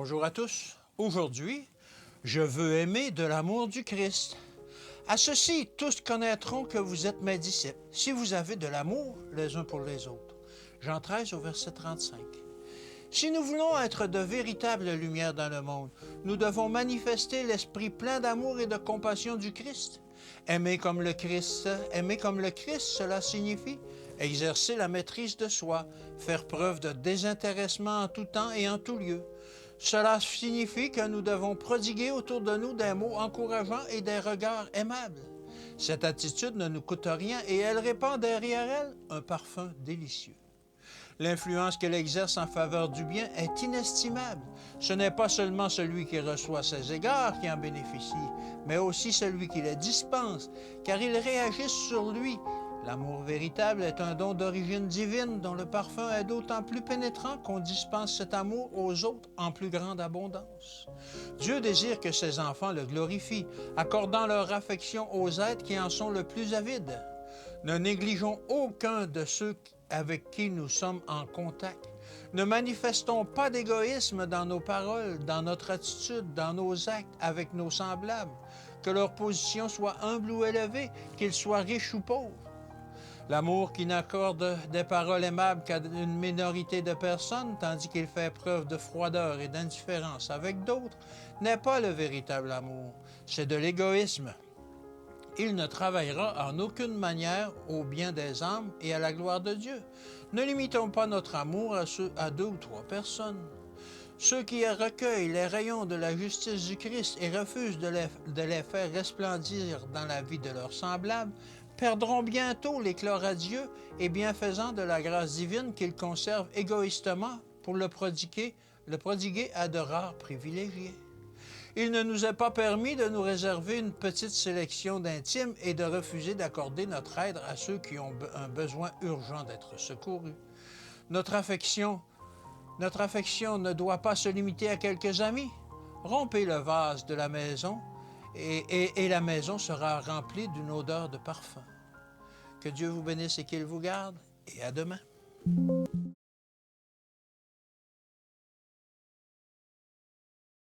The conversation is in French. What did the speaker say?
Bonjour à tous. Aujourd'hui, je veux aimer de l'amour du Christ. À ceci, tous connaîtront que vous êtes mes disciples, si vous avez de l'amour les uns pour les autres. Jean 13 au verset 35. Si nous voulons être de véritables lumières dans le monde, nous devons manifester l'esprit plein d'amour et de compassion du Christ. Aimer comme le Christ, cela signifie exercer la maîtrise de soi, faire preuve de désintéressement en tout temps et en tout lieu. Cela signifie que nous devons prodiguer autour de nous des mots encourageants et des regards aimables. Cette attitude ne nous coûte rien et elle répand derrière elle un parfum délicieux. L'influence qu'elle exerce en faveur du bien est inestimable. Ce n'est pas seulement celui qui reçoit ses égards qui en bénéficie, mais aussi celui qui les dispense, car ils réagissent sur lui. L'amour véritable est un don d'origine divine dont le parfum est d'autant plus pénétrant qu'on dispense cet amour aux autres en plus grande abondance. Dieu désire que ses enfants le glorifient, accordant leur affection aux êtres qui en sont le plus avides. Ne négligeons aucun de ceux avec qui nous sommes en contact. Ne manifestons pas d'égoïsme dans nos paroles, dans notre attitude, dans nos actes avec nos semblables. Que leur position soit humble ou élevée, qu'ils soient riches ou pauvres. L'amour qui n'accorde des paroles aimables qu'à une minorité de personnes, tandis qu'il fait preuve de froideur et d'indifférence avec d'autres, n'est pas le véritable amour. C'est de l'égoïsme. Il ne travaillera en aucune manière au bien des âmes et à la gloire de Dieu. Ne limitons pas notre amour à deux ou trois personnes. Ceux qui recueillent les rayons de la justice du Christ et refusent de les faire resplendir dans la vie de leurs semblables perdront bientôt l'éclat radieux et bienfaisant de la grâce divine qu'ils conservent égoïstement pour le prodiguer à de rares privilégiés. Il ne nous est pas permis de nous réserver une petite sélection d'intimes et de refuser d'accorder notre aide à ceux qui ont un besoin urgent d'être secourus. Notre affection ne doit pas se limiter à quelques amis. Rompez le vase de la maison et la maison sera remplie d'une odeur de parfum. Que Dieu vous bénisse et qu'il vous garde, et à demain.